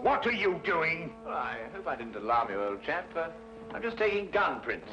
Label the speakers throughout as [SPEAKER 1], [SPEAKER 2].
[SPEAKER 1] What are you doing?
[SPEAKER 2] Well, I hope I didn't alarm you, old chap. I'm just taking gun prints.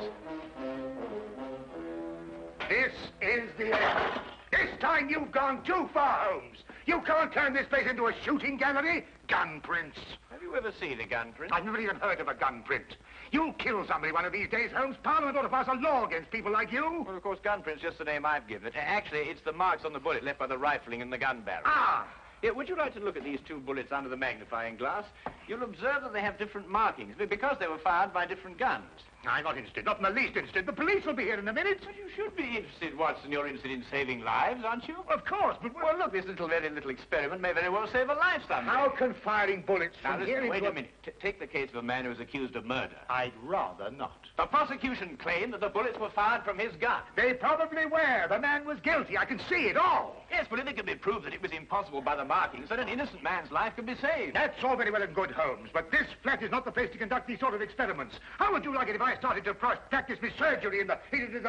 [SPEAKER 1] This is the end. This time you've gone too far, Holmes. You can't turn this place into a shooting gallery. Gun prints.
[SPEAKER 2] Have you ever seen a gun print?
[SPEAKER 1] I've never even heard of a gun print. You'll kill somebody one of these days, Holmes. Parliament ought to pass a law against people like you.
[SPEAKER 2] Well, of course, gun print's just the name I've given it. Actually, it's the marks on the bullet left by the rifling in the gun barrel.
[SPEAKER 1] Ah!
[SPEAKER 2] Yeah, would you like to look at these two bullets under the magnifying glass? You'll observe that they have different markings because they were fired by different guns.
[SPEAKER 1] I'm not interested, not in the least interested. The police will be here in a minute.
[SPEAKER 2] But you should be interested, Watson. You're interested in saving lives, aren't you?
[SPEAKER 1] Of course, but...
[SPEAKER 2] Well, look, this very little experiment may very well save a life someday.
[SPEAKER 1] How can firing bullets from here into...
[SPEAKER 2] Wait a minute. Take the case of a man who is accused of murder.
[SPEAKER 1] I'd rather not.
[SPEAKER 2] The prosecution claimed that the bullets were fired from his gun.
[SPEAKER 1] They probably were. The man was guilty. I can see it all.
[SPEAKER 2] Yes, but if it can be proved that it was impossible by the markings, then an innocent man's life can be saved.
[SPEAKER 1] That's all very well and good, Holmes, but this flat is not the place to conduct these sort of experiments. How would you like it if I started to practice my surgery in the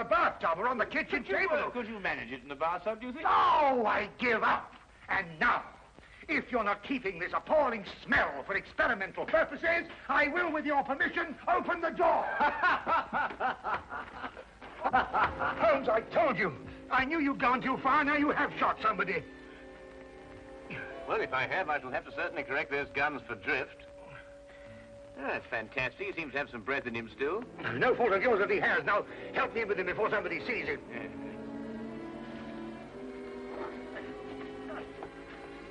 [SPEAKER 1] bathtub or on the kitchen table?
[SPEAKER 2] Could you manage it in the bathtub, do you think?
[SPEAKER 1] No, I give up. And now, if you're not keeping this appalling smell for experimental purposes, I will, with your permission, open the door. Holmes, I told you. I knew you'd gone too far. Now you have shot somebody.
[SPEAKER 2] Well, if I have, I shall have to certainly correct those guns for drift. That's fantastic. He seems to have some breath in him still.
[SPEAKER 1] No fault of yours if he has. Now, help me with him before somebody sees him.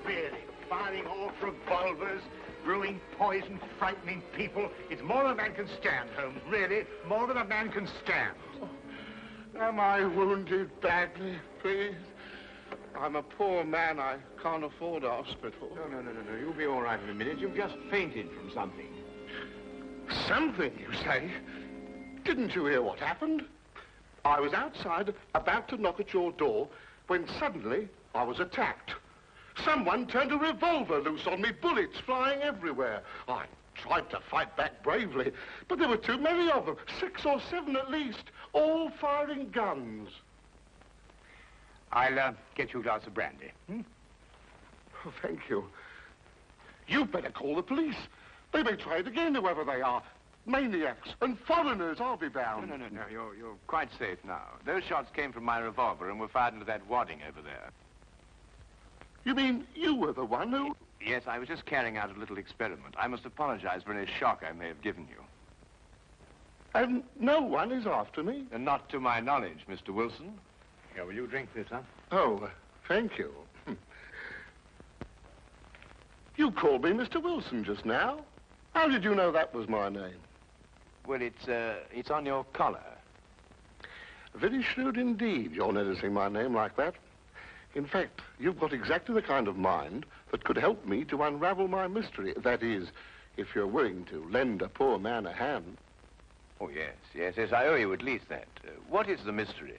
[SPEAKER 1] Really, firing off revolvers, brewing poison, frightening people. It's more than a man can stand, Holmes. Really, more than a man can stand.
[SPEAKER 3] Am I wounded badly, please? I'm a poor man. I can't afford a hospital.
[SPEAKER 2] No. You'll be all right in a minute. You've just fainted from something.
[SPEAKER 3] Something, you say? Didn't you hear what happened? I was outside, about to knock at your door, when suddenly I was attacked. Someone turned a revolver loose on me, bullets flying everywhere. I tried to fight back bravely, but there were too many of them, 6 or 7 at least, all firing guns.
[SPEAKER 1] I'll get you a glass of brandy.
[SPEAKER 3] Oh, thank you. You'd better call the police. They may try it again, whoever they are. Maniacs and foreigners, I'll be bound.
[SPEAKER 2] No. You're quite safe now. Those shots came from my revolver and were fired into that wadding over there.
[SPEAKER 3] You mean you were the one who...
[SPEAKER 2] Yes, I was just carrying out a little experiment. I must apologize for any shock I may have given you.
[SPEAKER 3] And no one is after me?
[SPEAKER 2] And not to my knowledge, Mr. Wilson. Here, will you drink this, huh?
[SPEAKER 3] Oh, thank you. You called me Mr. Wilson just now. How did you know that was my name?
[SPEAKER 2] Well, it's on your collar.
[SPEAKER 3] Very shrewd indeed, you're noticing my name like that. In fact, you've got exactly the kind of mind that could help me to unravel my mystery. That is, if you're willing to lend a poor man a hand.
[SPEAKER 2] Oh, yes, I owe you at least that. What is the mystery?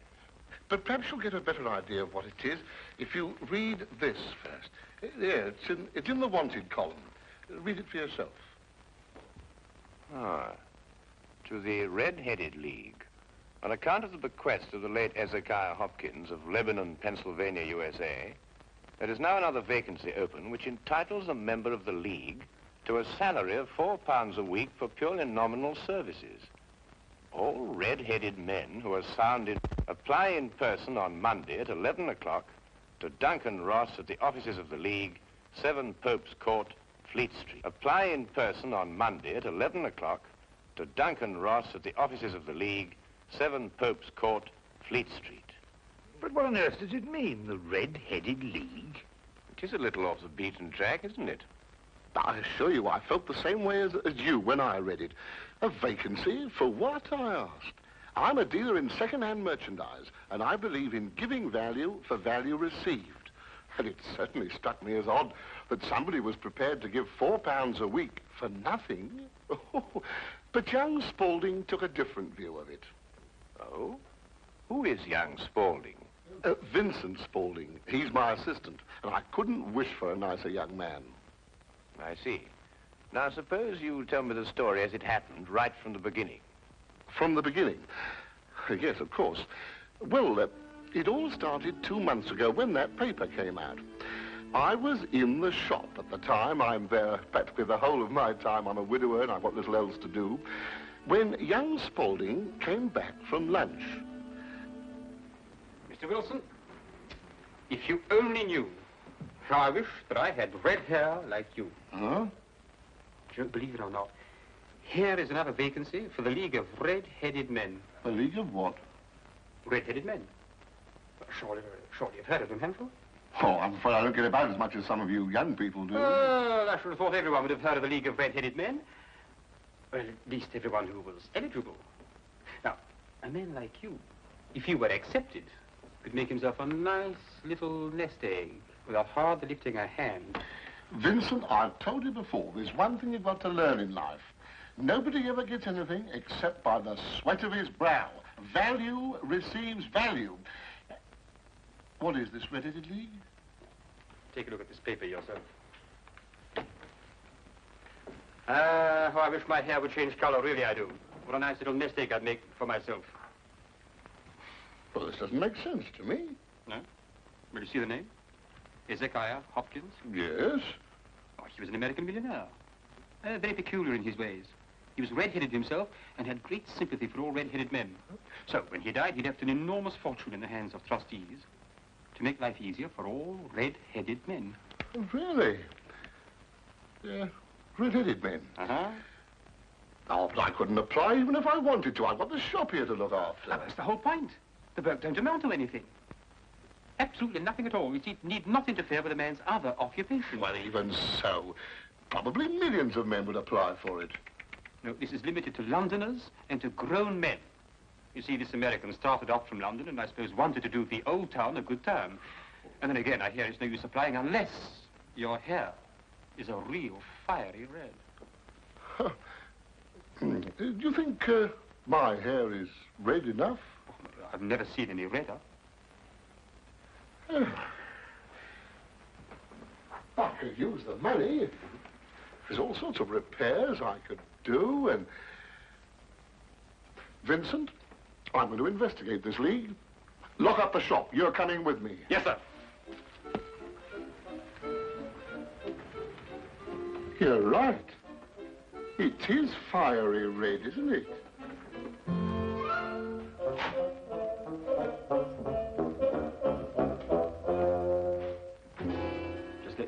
[SPEAKER 3] But perhaps you'll get a better idea of what it is if you read this first. Yeah, it's in the wanted column. Read it for yourself.
[SPEAKER 2] Ah, to the Red-Headed League. On account of the bequest of the late Ezekiah Hopkins of Lebanon, Pennsylvania, USA, there is now another vacancy open which entitles a member of the League to a salary of £4 a week for purely nominal services. All red-headed men who are sound in... Apply in person on Monday at 11 o'clock to Duncan Ross at the offices of the League, 7 Pope's Court, Fleet Street. Apply in person on Monday at 11 o'clock to Duncan Ross at the offices of the League, 7 Pope's Court, Fleet Street.
[SPEAKER 1] But what on earth does it mean, the Red-Headed League?
[SPEAKER 2] It is a little off the beaten track, isn't it?
[SPEAKER 3] I assure you, I felt the same way as you when I read it. A vacancy for what, I asked. I'm a dealer in second-hand merchandise, and I believe in giving value for value received. And it certainly struck me as odd that somebody was prepared to give £4 a week for nothing. But young Spaulding took a different view of it.
[SPEAKER 2] Oh? Who is young Spaulding?
[SPEAKER 3] Vincent Spaulding. He's my assistant, and I couldn't wish for a nicer young man.
[SPEAKER 2] I see. Now, suppose you tell me the story as it happened, right from the beginning.
[SPEAKER 3] From the beginning? Yes, of course. Well, it all started 2 months ago when that paper came out. I was in the shop at the time. I'm there practically the whole of my time. I'm a widower and I've got little else to do. When young Spaulding came back from lunch.
[SPEAKER 4] Mr. Wilson, if you only knew how I wish that I had red hair like you.
[SPEAKER 3] Huh?
[SPEAKER 4] Don't believe it or not. Here is another vacancy for the League of Red-Headed Men.
[SPEAKER 3] A league of what?
[SPEAKER 4] Red-Headed Men. Surely you've heard of them, haven't you?
[SPEAKER 3] Oh, I'm afraid I don't get about as much as some of you young people do.
[SPEAKER 4] I should have thought everyone would have heard of the League of Red-Headed Men. Well, at least everyone who was eligible. Now, a man like you, if he were accepted, could make himself a nice little nest egg without hardly lifting a hand.
[SPEAKER 3] Vincent, I've told you before, there's one thing you've got to learn in life. Nobody ever gets anything except by the sweat of his brow. Value receives value. What is this Red-Headed League?
[SPEAKER 4] Take a look at this paper yourself. How I wish my hair would change color, really I do. What a nice little nest egg I'd make for myself.
[SPEAKER 3] Well, this doesn't make sense to me.
[SPEAKER 4] No? Will you see the name? Hezekiah Hopkins?
[SPEAKER 3] Yes.
[SPEAKER 4] Oh, he was an American millionaire. Very peculiar in his ways. He was red-headed himself and had great sympathy for all red-headed men. So, when he died, he left an enormous fortune in the hands of trustees to make life easier for all red-headed men.
[SPEAKER 3] Oh, really? Yeah, red-headed men.
[SPEAKER 4] Uh-huh.
[SPEAKER 3] Oh, but I couldn't apply even if I wanted to. I've got the shop here to look after.
[SPEAKER 4] Well, that's the whole point. The work don't amount to anything. Absolutely nothing at all. It need not interfere with a man's other occupation.
[SPEAKER 3] Well, even so, probably millions of men would apply for it.
[SPEAKER 4] No, this is limited to Londoners and to grown men. You see, this American started off from London and I suppose wanted to do the old town a good turn. And then again, I hear it's no use applying unless your hair is a real fiery red.
[SPEAKER 3] Huh. Do you think my hair is red enough?
[SPEAKER 4] I've never seen any redder.
[SPEAKER 3] I could use the money. There's all sorts of repairs I could do, and... Vincent, I'm going to investigate this league. Lock up the shop. You're coming with me.
[SPEAKER 4] Yes, sir.
[SPEAKER 3] You're right. It is fiery red, isn't it?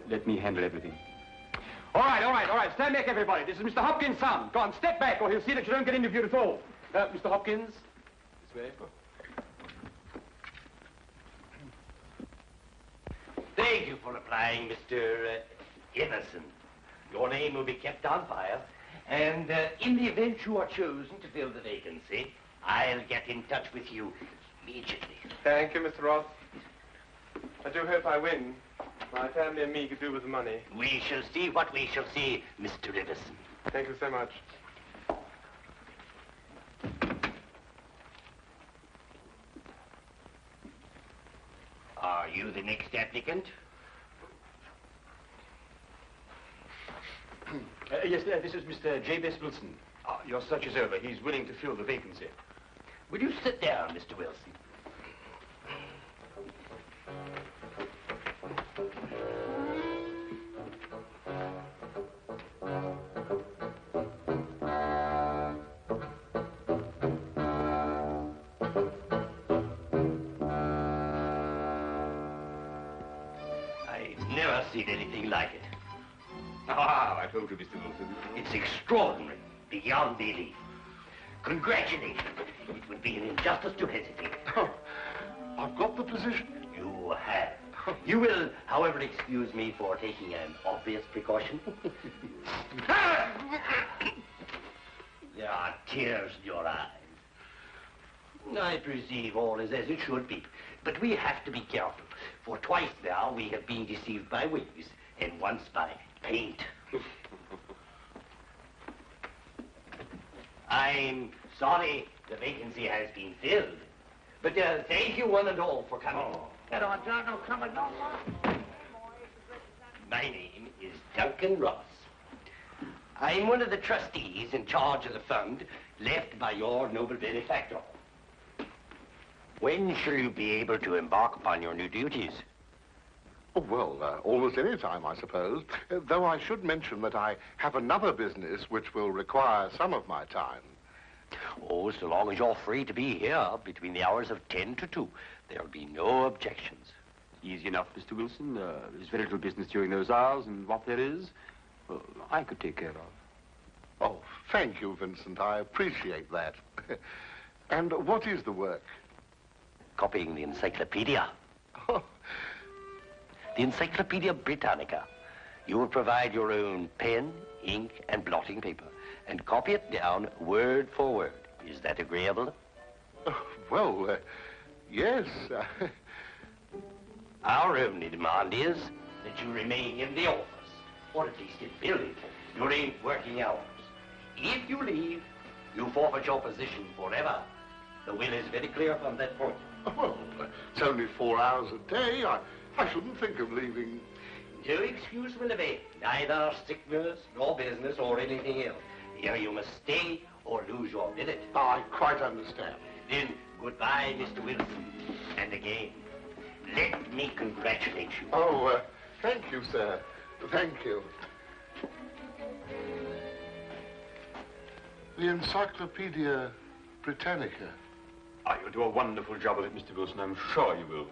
[SPEAKER 4] Let me handle everything. All right. Stand back, everybody. This is Mr. Hopkins' son. Go on, step back, or he'll see that you don't get interviewed at all. Mr. Hopkins, this way.
[SPEAKER 5] Thank you for applying, Mr. Emerson. Your name will be kept on file, and in the event you are chosen to fill the vacancy, I'll get in touch with you immediately.
[SPEAKER 6] Thank you, Mr. Ross. I do hope I win. My family and me could do with the money.
[SPEAKER 5] We shall see what we shall see, Mr. Iverson.
[SPEAKER 6] Thank you so much.
[SPEAKER 5] Are you the next applicant?
[SPEAKER 4] Yes, this is Mr. J.B.S. Wilson. Your search is over. He's willing to fill the vacancy.
[SPEAKER 5] Will you sit down, Mr. Wilson? I've never seen anything like it.
[SPEAKER 4] I told you, Mr. Wilson.
[SPEAKER 5] It's extraordinary, beyond belief. Congratulations. It would be an injustice to hesitate.
[SPEAKER 3] Oh, I've got the position.
[SPEAKER 5] You have. You will, however, excuse me for taking an obvious precaution. There are tears in your eyes. I perceive all is as it should be, but we have to be careful, for twice now we have been deceived by wigs, and once by paint. I'm sorry the vacancy has been filled, but thank you one and all for coming. My name is Duncan Ross. I'm one of the trustees in charge of the fund left by your noble benefactor. When shall you be able to embark upon your new duties?
[SPEAKER 3] Oh, well, almost any time, I suppose. Though I should mention that I have another business which will require some of my time.
[SPEAKER 5] Oh, so long as you're free to be here between the hours of 10 to 2, there'll be no objections.
[SPEAKER 4] Easy enough, Mr. Wilson. There's very little business during those hours, and what there is, well, I could take care of.
[SPEAKER 3] Oh, thank you, Vincent. I appreciate that. And what is the work?
[SPEAKER 5] Copying the encyclopedia.
[SPEAKER 3] Oh.
[SPEAKER 5] The Encyclopedia Britannica. You will provide your own pen, ink, and blotting paper, and copy it down word for word. Is that agreeable?
[SPEAKER 3] Well, yes.
[SPEAKER 5] Our only demand is that you remain in the office, or at least in building, during working hours. If you leave, you forfeit your position forever. The will is very clear on that point.
[SPEAKER 3] Well, it's only 4 hours a day. I shouldn't think of leaving.
[SPEAKER 5] No excuse will avail. Neither sickness, nor business, or anything else. Here you must stay or lose your billet.
[SPEAKER 3] I quite understand.
[SPEAKER 5] Then, goodbye, Mr. Wilson. And again, let me congratulate you.
[SPEAKER 3] Oh, thank you, sir. Thank you. The Encyclopedia Britannica.
[SPEAKER 4] Oh, you'll do a wonderful job of it, Mr. Wilson. I'm sure you will.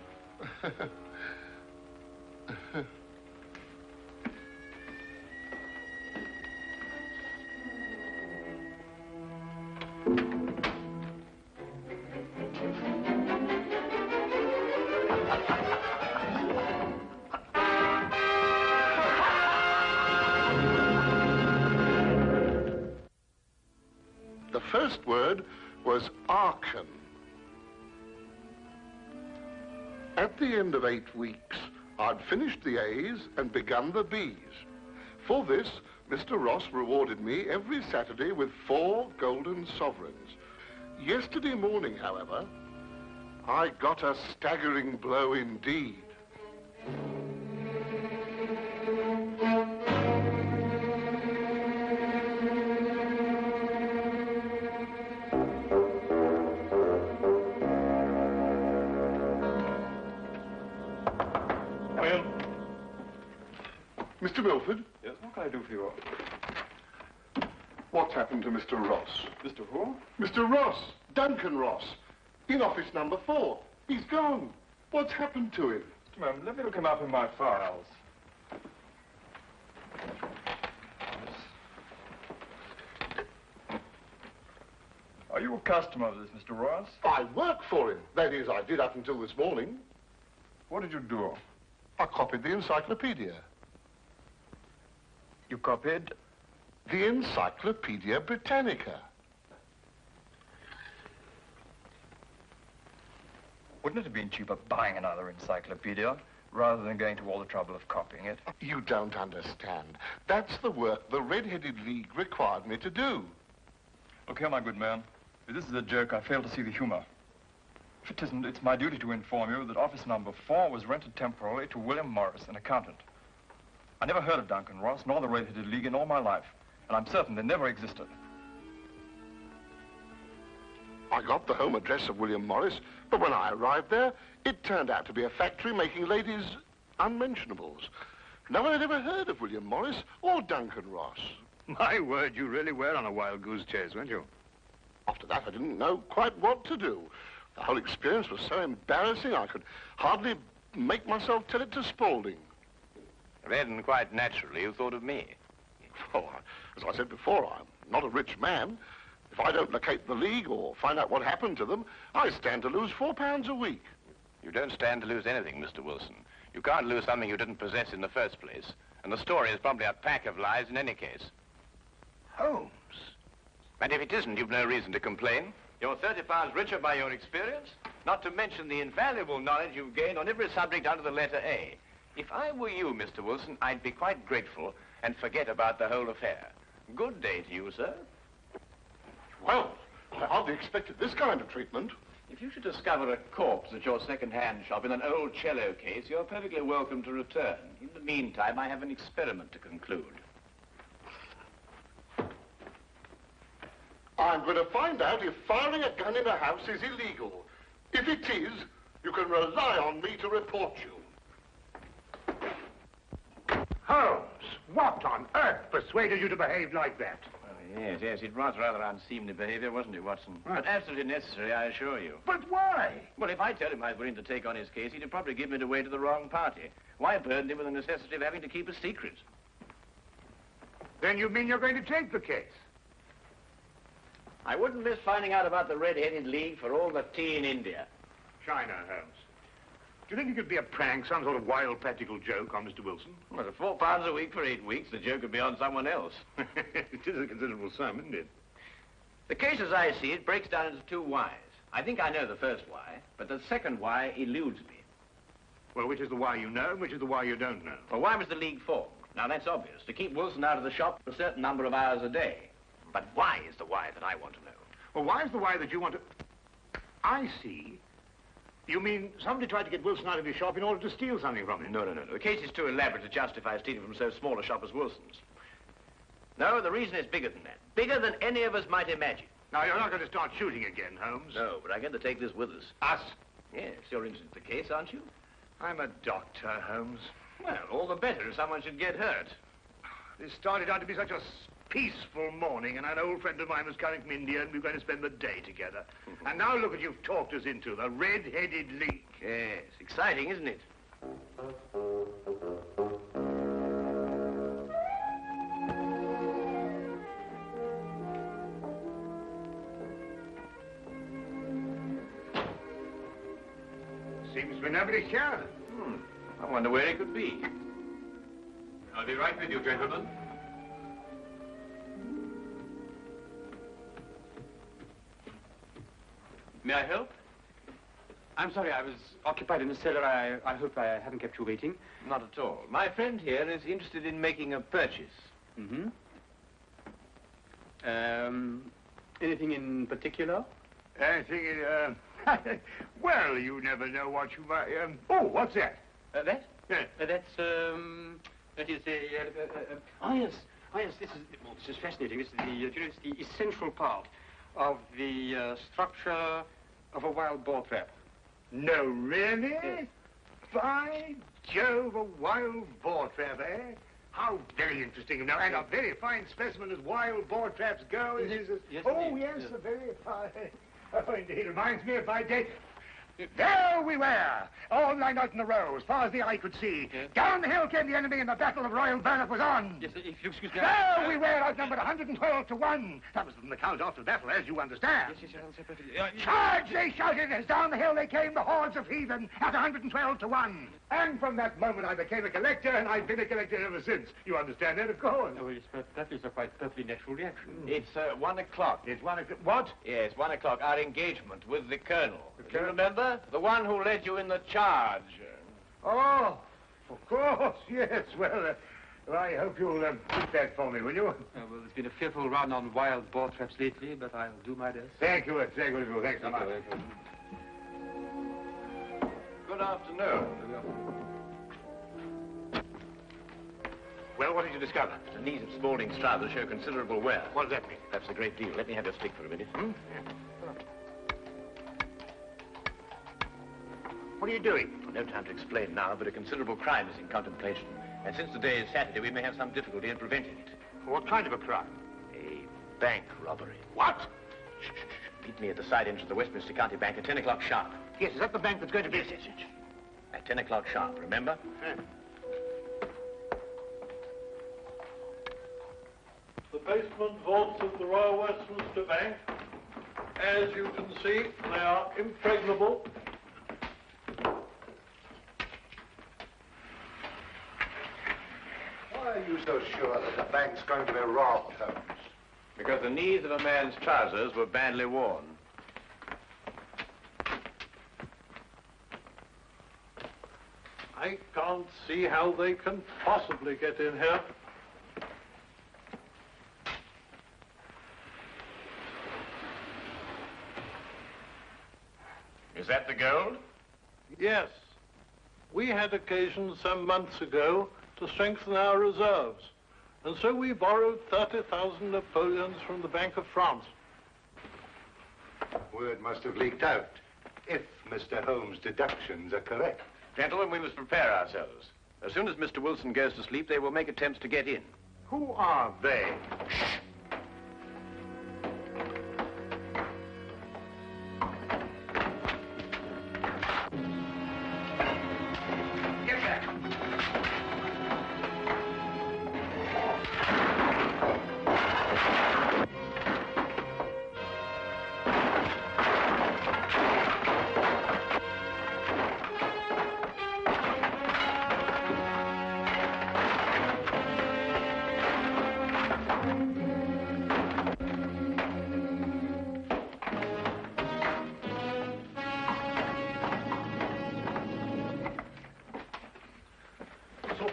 [SPEAKER 3] The first word was Archon. At the end of 8 weeks, I'd finished the A's and begun the B's. For this, Mr. Ross rewarded me every Saturday with 4 golden sovereigns. Yesterday morning, however, I got a staggering blow indeed. Mr. Milford?
[SPEAKER 6] Yes, what can I do for you?
[SPEAKER 3] What's happened to Mr. Ross?
[SPEAKER 6] Mr. Who?
[SPEAKER 3] Mr. Ross! Duncan Ross! In office number 4. He's gone. What's happened to him?
[SPEAKER 6] Ma'am, let me look him up in my files. Are you a customer of this, Mr. Ross?
[SPEAKER 3] I work for him. That is, I did up until this morning.
[SPEAKER 6] What did you do?
[SPEAKER 3] I copied the encyclopedia.
[SPEAKER 6] You copied?
[SPEAKER 3] The Encyclopedia Britannica.
[SPEAKER 6] Wouldn't it have been cheaper buying another encyclopedia rather than going to all the trouble of copying it?
[SPEAKER 3] You don't understand. That's the work the Red-Headed League required me to do.
[SPEAKER 6] Look here, my good man. If this is a joke, I fail to see the humor. If it isn't, it's my duty to inform you that office number 4 was rented temporarily to William Morris, an accountant. I never heard of Duncan Ross, nor the Red-Headed League in all my life, and I'm certain they never existed.
[SPEAKER 3] I got the home address of William Morris, but when I arrived there, it turned out to be a factory making ladies' unmentionables. No one had ever heard of William Morris or Duncan Ross.
[SPEAKER 2] My word, you really were on a wild goose chase, weren't you?
[SPEAKER 3] After that, I didn't know quite what to do. The whole experience was so embarrassing, I could hardly make myself tell it to Spaulding.
[SPEAKER 2] Then, quite naturally, you thought of me.
[SPEAKER 3] Well, as I said before, I'm not a rich man. If I don't locate the League or find out what happened to them, I stand to lose £4 a week.
[SPEAKER 2] You don't stand to lose anything, Mr. Wilson. You can't lose something you didn't possess in the first place. And the story is probably a pack of lies in any case. Holmes. And if it isn't, you've no reason to complain. You're £30 richer by your experience, not to mention the invaluable knowledge you've gained on every subject under the letter A. If I were you, Mr. Wilson, I'd be quite grateful and forget about the whole affair. Good day to you, sir.
[SPEAKER 3] Well, I hardly expected this kind of treatment.
[SPEAKER 2] If you should discover a corpse at your second-hand shop in an old cello case, you're perfectly welcome to return. In the meantime, I have an experiment to conclude.
[SPEAKER 3] I'm going to find out if firing a gun in a house is illegal. If it is, you can rely on me to report you.
[SPEAKER 1] Holmes, what on earth persuaded you to behave like that?
[SPEAKER 2] Yes, it was rather unseemly behavior, wasn't it, Watson?
[SPEAKER 1] Right.
[SPEAKER 2] But absolutely necessary, I assure you.
[SPEAKER 1] But why?
[SPEAKER 2] Well, if I told him I was willing to take on his case, he'd probably give me away to the wrong party. Why burden him with the necessity of having to keep a secret?
[SPEAKER 1] Then you mean you're going to take the case?
[SPEAKER 2] I wouldn't miss finding out about the Red-Headed League for all the tea in India.
[SPEAKER 1] China, Holmes. Do you think it could be a prank, some sort of wild practical joke on Mr. Wilson?
[SPEAKER 2] Well, at £4 a week for 8 weeks, the joke would be on someone else.
[SPEAKER 1] It is a considerable sum, isn't it?
[SPEAKER 2] The case, as I see it, breaks down into two whys. I think I know the first why, but the second why eludes me.
[SPEAKER 1] Well, which is the why you know and which is the why you don't know?
[SPEAKER 2] Well, why was the League formed? Now, that's obvious. To keep Wilson out of the shop a certain number of hours a day. But why is the why that I want to know?
[SPEAKER 1] Well, why is the why that you want to... I see. You mean somebody tried to get Wilson out of his shop in order to steal something from him?
[SPEAKER 2] No. The case is too elaborate to justify stealing from so small a shop as Wilson's. No, the reason is bigger than that. Bigger than any of us might imagine.
[SPEAKER 1] Now, you're not going to start shooting again, Holmes.
[SPEAKER 2] No, but I get to take this with us.
[SPEAKER 1] Us?
[SPEAKER 2] Yes, you're interested in the case, aren't you?
[SPEAKER 1] I'm a doctor, Holmes.
[SPEAKER 2] Well, all the better if someone should get hurt.
[SPEAKER 1] This started out to be such a peaceful morning, and an old friend of mine was coming from India, and we were going to spend the day together. And now look what you've talked us into, the Red-Headed League.
[SPEAKER 2] Yes, exciting, isn't it?
[SPEAKER 1] Seems to be nobody here.
[SPEAKER 2] I wonder where it could be.
[SPEAKER 4] I'll be right with you, gentlemen. May I help? I'm sorry, I was occupied in the cellar. I hope I haven't kept you waiting.
[SPEAKER 2] Not at all. My friend here is interested in making a purchase.
[SPEAKER 4] Mm-hmm. Anything in particular?
[SPEAKER 1] Anything in, well, you never know what you might, oh, what's that?
[SPEAKER 4] That?
[SPEAKER 1] Yeah.
[SPEAKER 4] That is yes, this is fascinating. This is it's the essential part of the structure of a wild boar trap.
[SPEAKER 1] No, really?
[SPEAKER 4] Yes.
[SPEAKER 1] By Jove, a wild boar trap, eh? How very interesting. Now, and a very fine specimen as wild boar traps go.
[SPEAKER 4] Yes,
[SPEAKER 1] oh,
[SPEAKER 4] indeed.
[SPEAKER 1] yes, a very fine. Oh, indeed. Reminds me of my day. There we were, all lined out in a row, as far as the eye could see.
[SPEAKER 4] Yes.
[SPEAKER 1] Down the hill came the enemy, and the Battle of Royal Burnett was on.
[SPEAKER 4] Yes, if you excuse me.
[SPEAKER 1] There we were, outnumbered 112 to 1. That was from the count after the battle, as you understand.
[SPEAKER 4] Yes, I'll say perfectly.
[SPEAKER 1] Charge, they shouted, as down the hill they came, the hordes of heathen, at 112 to 1. And from that moment I became a collector, and I've been a collector ever since. You understand that, of course?
[SPEAKER 4] Oh, well, that is a quite perfectly natural reaction.
[SPEAKER 2] It's 1 o'clock.
[SPEAKER 1] It's 1 o'clock. What?
[SPEAKER 2] Yes, 1 o'clock. Our engagement with the Colonel.
[SPEAKER 1] The
[SPEAKER 2] You
[SPEAKER 1] Colonel?
[SPEAKER 2] remember? The one who led you in the charge.
[SPEAKER 1] Oh, of course, yes. Well, I hope you'll keep that for me, will you?
[SPEAKER 4] Well, there's been a fearful run on wild boar traps lately, but I'll do my best.
[SPEAKER 1] Thank you, thanks so much.
[SPEAKER 2] Good afternoon.
[SPEAKER 1] Well, what did you discover?
[SPEAKER 2] The knees of Spaulding's trousers show considerable wear.
[SPEAKER 1] What does that mean?
[SPEAKER 2] That's a great deal. Let me have your stick for a minute.
[SPEAKER 1] What are you doing?
[SPEAKER 2] No time to explain now, but a considerable crime is in contemplation. And since today is Saturday, we may have some difficulty in preventing it.
[SPEAKER 1] What kind of a crime?
[SPEAKER 2] A bank robbery.
[SPEAKER 1] What?
[SPEAKER 2] Shh. Meet me at the side entrance of the Westminster County Bank at 10 o'clock sharp.
[SPEAKER 1] Yes, is that the bank that's going to be...
[SPEAKER 2] Yes. At 10 o'clock sharp, remember?
[SPEAKER 7] The basement vaults of the Royal Westminster Bank, as you can see, they are impregnable.
[SPEAKER 3] Why are you so sure that the bank's going to be robbed, Holmes?
[SPEAKER 2] Because the knees of a man's trousers were badly worn.
[SPEAKER 7] I can't see how they can possibly get in here.
[SPEAKER 2] Is that the gold?
[SPEAKER 7] Yes. We had occasion some months ago to strengthen our reserves, and so we borrowed 30,000 Napoleons from the Bank of France.
[SPEAKER 8] Word must have leaked out, if Mr. Holmes' deductions are correct.
[SPEAKER 2] Gentlemen, we must prepare ourselves. As soon as Mr. Wilson goes to sleep, they will make attempts to get in.
[SPEAKER 1] Who are they? Get back.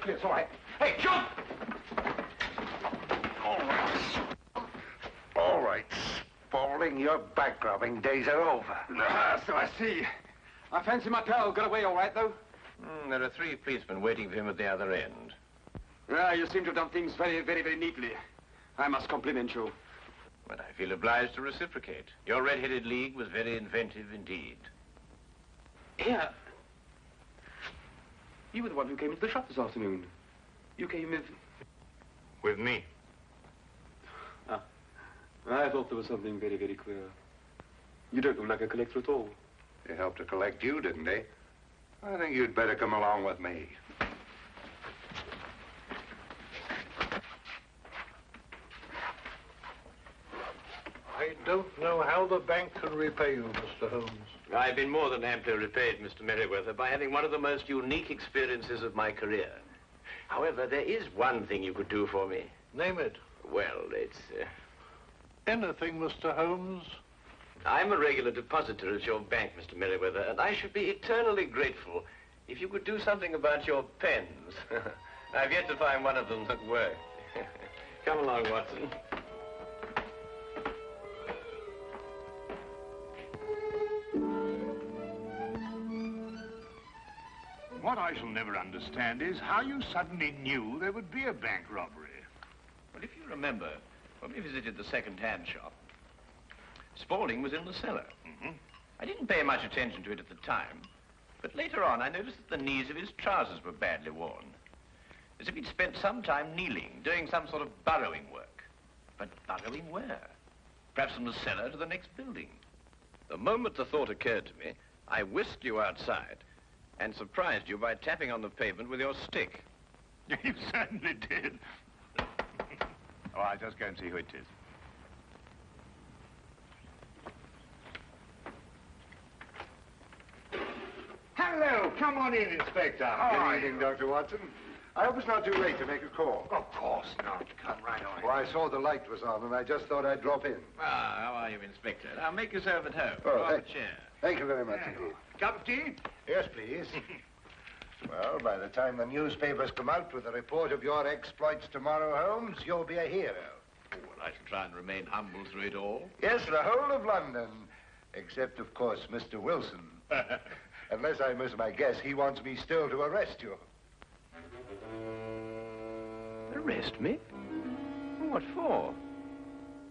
[SPEAKER 1] It's all right. Hey, jump!
[SPEAKER 8] All right, Spaulding, your bank robbing days are over.
[SPEAKER 4] So I see. I fancy my pal got away all right, though.
[SPEAKER 2] There are 3 policemen waiting for him at the other end.
[SPEAKER 4] You seem to have done things very, very, very neatly. I must compliment you.
[SPEAKER 2] But I feel obliged to reciprocate. Your red-headed league was very inventive indeed.
[SPEAKER 4] Here. You were the one who came into the shop this afternoon. You came with...
[SPEAKER 2] With me?
[SPEAKER 4] Ah. I thought there was something very, very queer. You don't look like a collector at all.
[SPEAKER 8] He helped to collect you, didn't he? I think you'd better come along with me.
[SPEAKER 7] I don't know how the bank can repay you, Mr. Holmes.
[SPEAKER 2] I've been more than amply repaid, Mr. Merriweather, by having one of the most unique experiences of my career. However, there is one thing you could do for me.
[SPEAKER 7] Name it.
[SPEAKER 2] Well, it's...
[SPEAKER 7] Anything, Mr. Holmes?
[SPEAKER 2] I'm a regular depositor at your bank, Mr. Merriweather, and I should be eternally grateful if you could do something about your pens. I've yet to find one of them that worked. Come along, Watson.
[SPEAKER 1] What I shall never understand is how you suddenly knew there would be a bank robbery.
[SPEAKER 2] Well, if you remember, when we visited the second-hand shop, Spaulding was in the cellar. I didn't pay much attention to it at the time, but later on I noticed that the knees of his trousers were badly worn, as if he'd spent some time kneeling, doing some sort of burrowing work. But burrowing where? Perhaps from the cellar to the next building. The moment the thought occurred to me, I whisked you outside and surprised you by tapping on the pavement with your stick.
[SPEAKER 1] You certainly did. Oh, I'll just go and see who it is. Hello, come on in, Inspector. How
[SPEAKER 8] Good evening, Dr. Watson. I hope it's not too late to make a call.
[SPEAKER 1] Of course not. Come right on.
[SPEAKER 8] Well, I saw the light was on, and I just thought I'd drop in.
[SPEAKER 2] Ah, how are you, Inspector? Now, make yourself at home.
[SPEAKER 8] Oh,
[SPEAKER 2] Draw up a chair.
[SPEAKER 8] Thank you very much indeed.
[SPEAKER 1] Cup of tea?
[SPEAKER 8] Yes, please. Well, by the time the newspapers come out with a report of your exploits tomorrow, Holmes, you'll be a hero.
[SPEAKER 2] Well, I shall try and remain humble through it all.
[SPEAKER 8] Yes, the whole of London. Except, of course, Mr. Wilson. Unless I miss my guess, he wants me still to arrest you.
[SPEAKER 2] Arrest me? What for?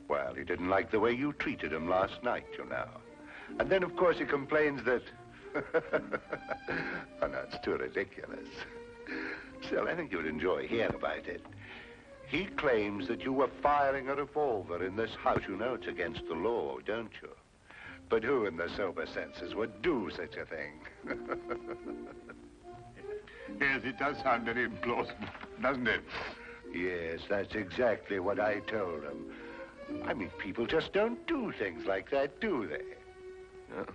[SPEAKER 8] Well, he didn't like the way you treated him last night, you know. And then, of course, he complains that... Oh, no, it's too ridiculous. Still, I think you'd enjoy hearing about it. He claims that you were firing a revolver in this house. You know it's against the law, don't you? But who in their sober senses would do such a thing?
[SPEAKER 1] Yes, it does sound very implausible, doesn't it?
[SPEAKER 8] Yes, that's exactly what I told him. I mean, people just don't do things like that, do they?
[SPEAKER 2] No.